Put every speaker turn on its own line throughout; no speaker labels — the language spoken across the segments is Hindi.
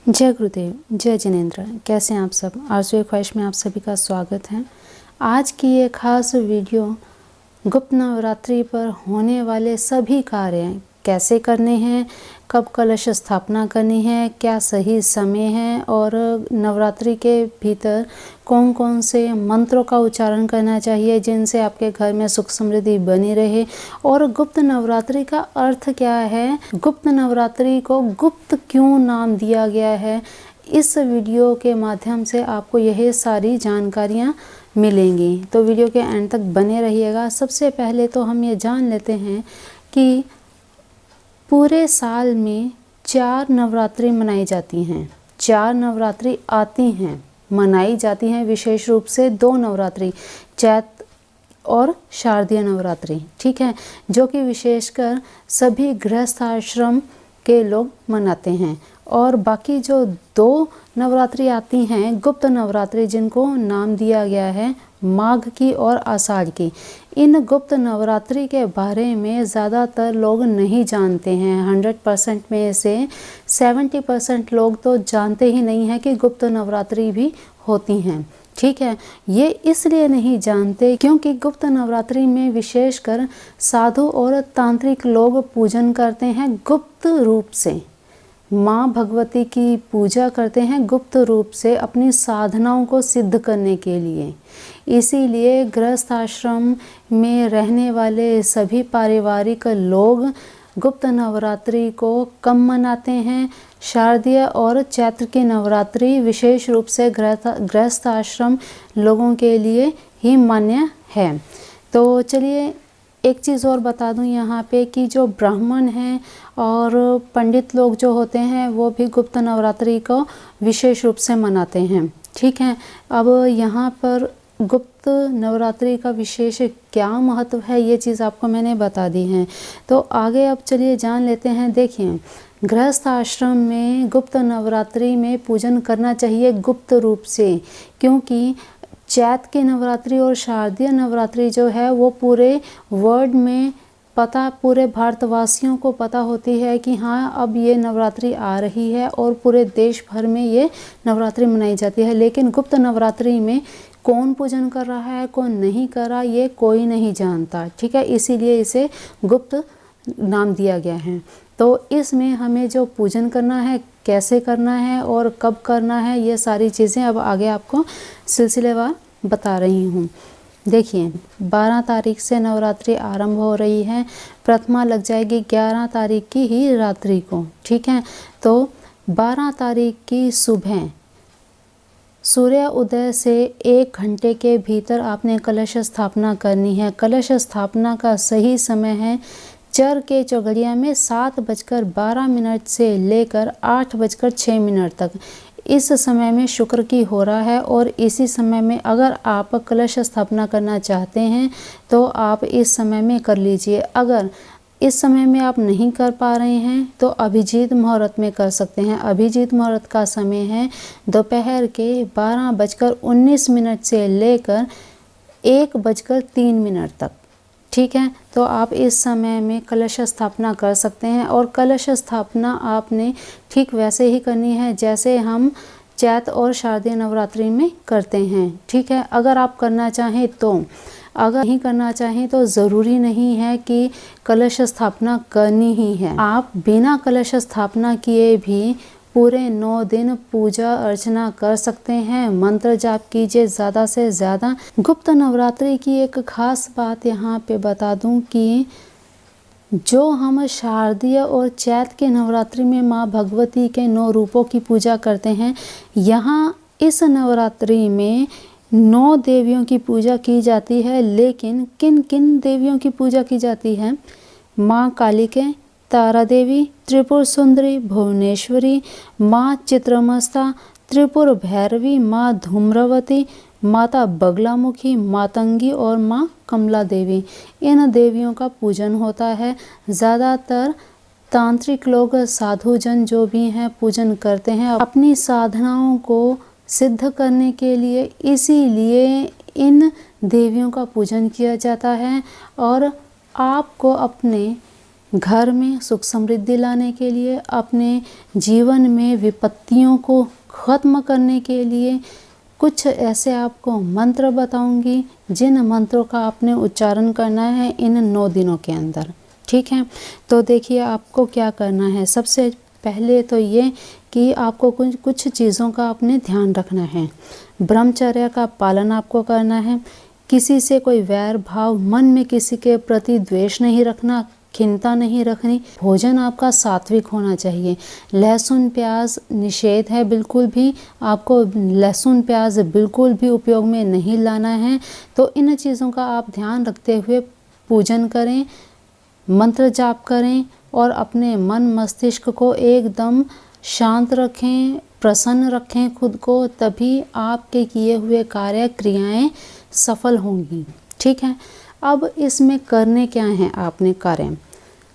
जय गुरुदेव, जय जिनेंद्र। कैसे हैं आप सब? आरज़ू ख्वाहिश में आप सभी का स्वागत है। आज की ये खास वीडियो गुप्त नवरात्रि पर होने वाले सभी कार्य कैसे करने हैं, कब कलश स्थापना करनी है, क्या सही समय है और नवरात्रि के भीतर कौन कौन से मंत्रों का उच्चारण करना चाहिए जिनसे आपके घर में सुख समृद्धि बनी रहे, और गुप्त नवरात्रि का अर्थ क्या है, गुप्त नवरात्रि को गुप्त क्यों नाम दिया गया है। इस वीडियो के माध्यम से आपको यह सारी जानकारियाँ मिलेंगी, तो वीडियो के एंड तक बने रहिएगा। सबसे पहले तो हम ये जान लेते हैं कि पूरे साल में 4 नवरात्रि मनाई जाती हैं। 4 नवरात्रि आती हैं, मनाई जाती हैं। विशेष रूप से 2 नवरात्रि, चैत और शारदीय नवरात्रि, ठीक है, जो कि विशेषकर सभी गृहस्थ आश्रम के लोग मनाते हैं। और बाकी जो 2 नवरात्रि आती हैं गुप्त नवरात्रि, जिनको नाम दिया गया है माघ की और आषाढ़ की, इन गुप्त नवरात्रि के बारे में ज़्यादातर लोग नहीं जानते हैं। 100% में से 70% लोग तो जानते ही नहीं हैं कि गुप्त नवरात्रि भी होती हैं, ठीक है। ये इसलिए नहीं जानते क्योंकि गुप्त नवरात्रि में विशेषकर साधु और तांत्रिक लोग पूजन करते हैं गुप्त रूप से, माँ भगवती की पूजा करते हैं गुप्त रूप से अपनी साधनाओं को सिद्ध करने के लिए। इसीलिए गृहस्थ आश्रम में रहने वाले सभी पारिवारिक लोग गुप्त नवरात्रि को कम मनाते हैं। शारदीय और चैत्र की नवरात्रि विशेष रूप से गृहस्थ आश्रम लोगों के लिए ही मान्य है। तो चलिए एक चीज़ और बता दूं यहाँ पे कि जो ब्राह्मण हैं और पंडित लोग जो होते हैं वो भी गुप्त नवरात्रि को विशेष रूप से मनाते हैं, ठीक है। अब यहाँ पर गुप्त नवरात्रि का विशेष क्या महत्व है, ये चीज़ आपको मैंने बता दी है। तो आगे अब चलिए जान लेते हैं। देखिए, गृहस्थ आश्रम में गुप्त नवरात्रि में पूजन करना चाहिए गुप्त रूप से, क्योंकि चैत की नवरात्रि और शारदीय नवरात्रि जो है वो पूरे वर्ल्ड में पता, पूरे भारतवासियों को पता होती है कि हाँ अब ये नवरात्रि आ रही है और पूरे देश भर में ये नवरात्रि मनाई जाती है। लेकिन गुप्त नवरात्रि में कौन पूजन कर रहा है, कौन नहीं कर रहा, ये कोई नहीं जानता, ठीक है। इसीलिए इसे गुप्त नाम दिया गया है। तो इसमें हमें जो पूजन करना है, कैसे करना है और कब करना है, ये सारी चीज़ें अब आगे आपको सिलसिलेवार बता रही हूँ। देखिए, 12 तारीख से नवरात्रि आरंभ हो रही है। प्रथमा लग जाएगी 11 तारीख की ही रात्रि को, ठीक है। तो 12 तारीख की सुबह सूर्य उदय से 1 घंटे के भीतर आपने कलश स्थापना करनी है। कलश स्थापना का सही समय है चर के चौघड़िया में 7:12 से लेकर 8:06 तक। इस समय में शुक्र की हो रहा है और इसी समय में अगर आप कलश स्थापना करना चाहते हैं तो आप इस समय में कर लीजिए। अगर इस समय में आप नहीं कर पा रहे हैं तो अभिजीत मुहूर्त में कर सकते हैं। अभिजीत मुहूर्त का समय है दोपहर के 12:19 से लेकर 1:03 तक, ठीक है। तो आप इस समय में कलश स्थापना कर सकते हैं और कलश स्थापना आपने ठीक वैसे ही करनी है जैसे हम चैत और शारदीय नवरात्रि में करते हैं, ठीक है। अगर आप करना चाहें तो, अगर नहीं करना चाहें तो ज़रूरी नहीं है कि कलश स्थापना करनी ही है। आप बिना कलश स्थापना किए भी पूरे 9 दिन पूजा अर्चना कर सकते हैं। मंत्र जाप कीजिए ज़्यादा से ज़्यादा। गुप्त नवरात्रि की एक खास बात यहाँ पे बता दूँ कि जो हम शारदीय और चैत के नवरात्रि में माँ भगवती के 9 रूपों की पूजा करते हैं, यहाँ इस नवरात्रि में 9 देवियों की पूजा की जाती है। लेकिन किन किन देवियों की पूजा की जाती है? माँ कालिके, तारा देवी, त्रिपुर सुंदरी, भुवनेश्वरी, माँ चित्रमस्ता, त्रिपुर भैरवी, माँ धूम्रवती, माता बगलामुखी, मातंगी और माँ कमला देवी। इन देवियों का पूजन होता है। ज़्यादातर तांत्रिक लोग, साधुजन जो भी हैं पूजन करते हैं अपनी साधनाओं को सिद्ध करने के लिए। इसीलिए इन देवियों का पूजन किया जाता है। और आपको अपने घर में सुख समृद्धि लाने के लिए, अपने जीवन में विपत्तियों को खत्म करने के लिए कुछ ऐसे आपको मंत्र बताऊंगी जिन मंत्रों का आपने उच्चारण करना है इन 9 दिनों के अंदर। ठीक है, तो देखिए आपको क्या करना है। सबसे पहले तो ये कि आपको कुछ चीज़ों का आपने ध्यान रखना है। ब्रह्मचर्य का पालन आपको करना है। किसी से कोई वैर भाव, मन में किसी के प्रति द्वेष नहीं रखना, खिन्नता नहीं रखनी। भोजन आपका सात्विक होना चाहिए। लहसुन प्याज निषेध है, बिल्कुल भी आपको लहसुन प्याज बिल्कुल भी उपयोग में नहीं लाना है। तो इन चीज़ों का आप ध्यान रखते हुए पूजन करें, मंत्र जाप करें और अपने मन मस्तिष्क को एकदम शांत रखें, प्रसन्न रखें खुद को, तभी आपके किए हुए कार्य क्रियाएं सफल होंगी। ठीक है, अब इसमें करने क्या हैं आपने कार्य।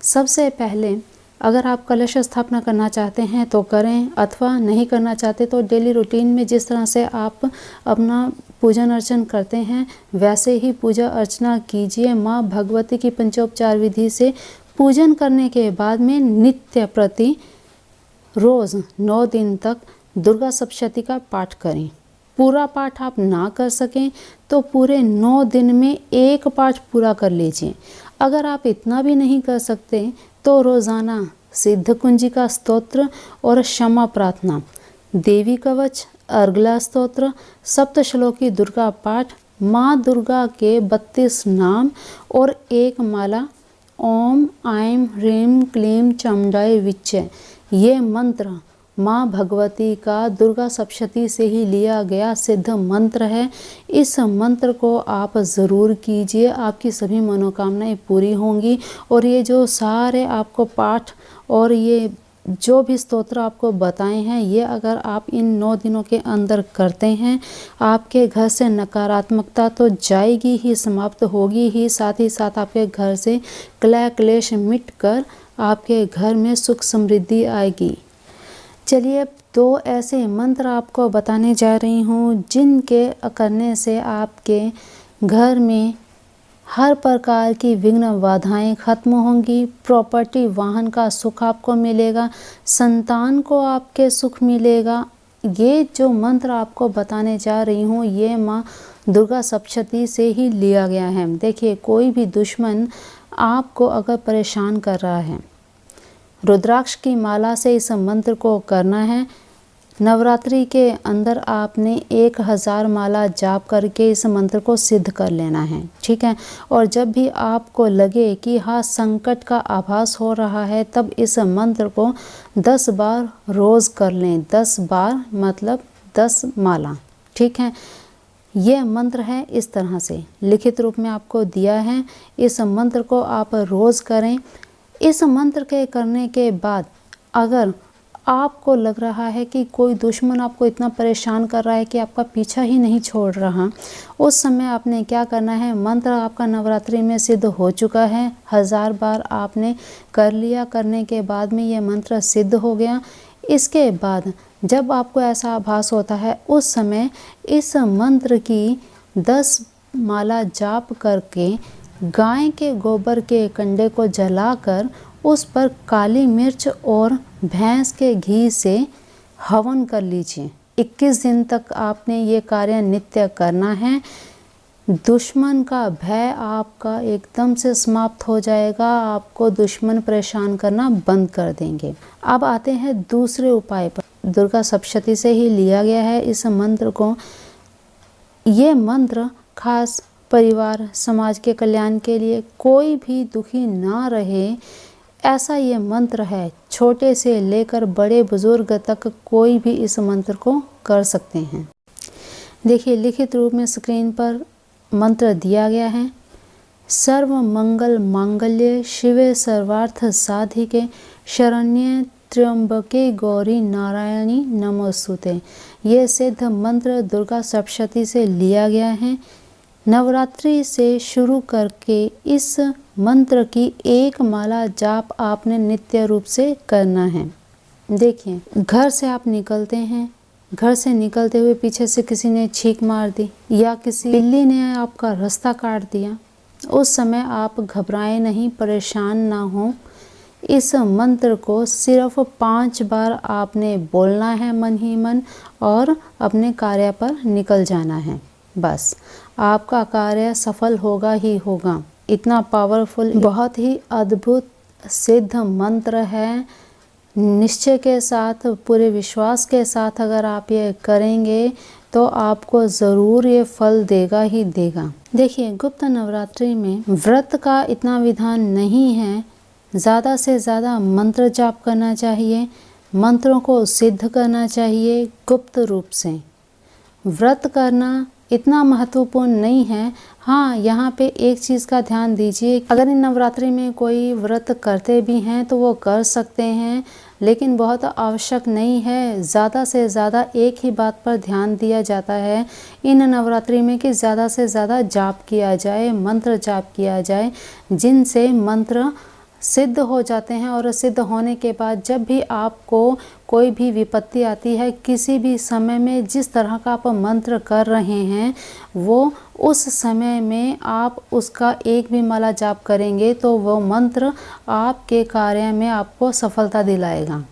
सबसे पहले अगर आप कलश स्थापना करना चाहते हैं तो करें, अथवा नहीं करना चाहते तो डेली रूटीन में जिस तरह से आप अपना पूजन अर्चन करते हैं वैसे ही पूजा अर्चना कीजिए। माँ भगवती की पंचोपचार विधि से पूजन करने के बाद में नित्य प्रति रोज़ 9 दिन तक दुर्गा सप्तशती का पाठ करें। पूरा पाठ आप ना कर सकें तो पूरे 9 दिन में एक पाठ पूरा कर लीजिए। अगर आप इतना भी नहीं कर सकते तो रोज़ाना सिद्ध कुंजिका स्तोत्र और क्षमा प्रार्थना, देवी कवच, अर्गला स्तोत्र, सप्तश्लोकी दुर्गा पाठ, माँ दुर्गा के 32 नाम और एक माला ओम ऐं ह्रीं क्लीं चामुंडाय विच्चे, ये मंत्र माँ भगवती का दुर्गा सप्तशती से ही लिया गया सिद्ध मंत्र है। इस मंत्र को आप ज़रूर कीजिए, आपकी सभी मनोकामनाएं पूरी होंगी। और ये जो सारे आपको पाठ और ये जो भी स्तोत्र आपको बताए हैं, ये अगर आप इन 9 दिनों के अंदर करते हैं, आपके घर से नकारात्मकता तो जाएगी ही, समाप्त होगी ही, साथ ही साथ आपके घर से कलह क्लेश मिट कर आपके घर में सुख समृद्धि आएगी। चलिए, 2 ऐसे मंत्र आपको बताने जा रही हूँ जिनके करने से आपके घर में हर प्रकार की विघ्न बाधाएं खत्म होंगी। प्रॉपर्टी वाहन का सुख आपको मिलेगा, संतान को आपके सुख मिलेगा। ये जो मंत्र आपको बताने जा रही हूँ ये माँ दुर्गा सप्तशती से ही लिया गया है। देखिए, कोई भी दुश्मन आपको अगर परेशान कर रहा है, रुद्राक्ष की माला से इस मंत्र को करना है। नवरात्रि के अंदर आपने 1000 माला जाप करके इस मंत्र को सिद्ध कर लेना है। ठीक है, और जब भी आपको लगे कि हाँ संकट का आभास हो रहा है, तब इस मंत्र को 10 बार रोज़ कर लें। 10 बार मतलब 10 माला। ठीक है, ये मंत्र है इस तरह से लिखित रूप में आपको दिया है। इस मंत्र को आप रोज़ करें। इस मंत्र के करने के बाद अगर आपको लग रहा है कि कोई दुश्मन आपको इतना परेशान कर रहा है कि आपका पीछा ही नहीं छोड़ रहा, उस समय आपने क्या करना है, मंत्र आपका नवरात्रि में सिद्ध हो चुका है, 1000 बार आपने कर लिया। करने के बाद में ये मंत्र सिद्ध हो गया। इसके बाद जब आपको ऐसा आभास होता है, उस समय इस मंत्र की 10 माला जाप करके गाय के गोबर के कंडे को जलाकर उस पर काली मिर्च और भैंस के घी से हवन कर लीजिए। 21 दिन तक आपने ये कार्य नित्य करना है। दुश्मन का भय आपका एकदम से समाप्त हो जाएगा, आपको दुश्मन परेशान करना बंद कर देंगे। अब आते हैं दूसरे उपाय पर। दुर्गा सप्तशती से ही लिया गया है इस मंत्र को। ये मंत्र खास परिवार समाज के कल्याण के लिए, कोई भी दुखी ना रहे ऐसा ये मंत्र है। छोटे से लेकर बड़े बुजुर्ग तक कोई भी इस मंत्र को कर सकते हैं। देखिए, लिखित रूप में स्क्रीन पर मंत्र दिया गया है। सर्व मंगल मांगल्ये शिवे सर्वार्थ साधिके शरण्ये त्र्यंबके गौरी नारायणी नमोस्तुते। ये सिद्ध मंत्र दुर्गा सप्तशती से लिया गया है। नवरात्रि से शुरू करके इस मंत्र की 1 माला जाप आपने नित्य रूप से करना है। देखिए, घर से आप निकलते हैं, घर से निकलते हुए पीछे से किसी ने छींक मार दी या किसी बिल्ली ने आपका रास्ता काट दिया, उस समय आप घबराएं नहीं, परेशान ना हो। इस मंत्र को सिर्फ 5 बार आपने बोलना है मन ही मन और अपने कार्य पर निकल जाना है। बस आपका कार्य सफल होगा ही होगा। इतना पावरफुल, बहुत ही अद्भुत सिद्ध मंत्र है। निश्चय के साथ, पूरे विश्वास के साथ अगर आप ये करेंगे तो आपको ज़रूर ये फल देगा ही देगा। देखिए, गुप्त नवरात्रि में व्रत का इतना विधान नहीं है। ज़्यादा से ज़्यादा मंत्र जाप करना चाहिए, मंत्रों को सिद्ध करना चाहिए गुप्त रूप से। व्रत करना इतना महत्वपूर्ण नहीं है। हाँ, यहाँ पे एक चीज़ का ध्यान दीजिए, अगर इन नवरात्रि में कोई व्रत करते भी हैं तो वो कर सकते हैं, लेकिन बहुत आवश्यक नहीं है। ज़्यादा से ज़्यादा एक ही बात पर ध्यान दिया जाता है इन नवरात्रि में कि ज़्यादा से ज़्यादा जाप किया जाए, मंत्र जाप किया जाए, जिनसे मंत्र सिद्ध हो जाते हैं। और सिद्ध होने के बाद जब भी आपको कोई भी विपत्ति आती है, किसी भी समय में जिस तरह का आप मंत्र कर रहे हैं, वो उस समय में आप उसका एक भी माला जाप करेंगे तो वो मंत्र आपके कार्य में आपको सफलता दिलाएगा।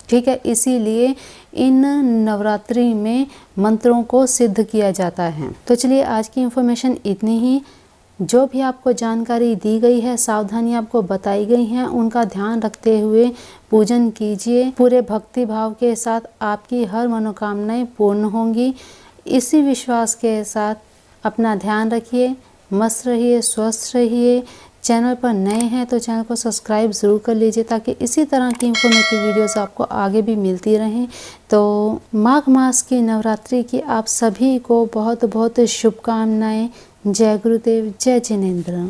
ठीक है, इसीलिए इन नवरात्रि में मंत्रों को सिद्ध किया जाता है। तो चलिए, आज की इन्फॉर्मेशन इतनी ही। जो भी आपको जानकारी दी गई है, सावधानी आपको बताई गई हैं, उनका ध्यान रखते हुए पूजन कीजिए। पूरे भक्ति भाव के साथ आपकी हर मनोकामनाएं पूर्ण होंगी। इसी विश्वास के साथ अपना ध्यान रखिए, मस्त रहिए, स्वस्थ रहिए। चैनल पर नए हैं तो चैनल को सब्सक्राइब ज़रूर कर लीजिए ताकि इसी तरह की इन्फॉर्मेटिव वीडियोस आपको आगे भी मिलती रहें। तो माघ मास की नवरात्रि की आप सभी को बहुत बहुत शुभकामनाएं। जय गुरुदेव, जय जिनेंद्र।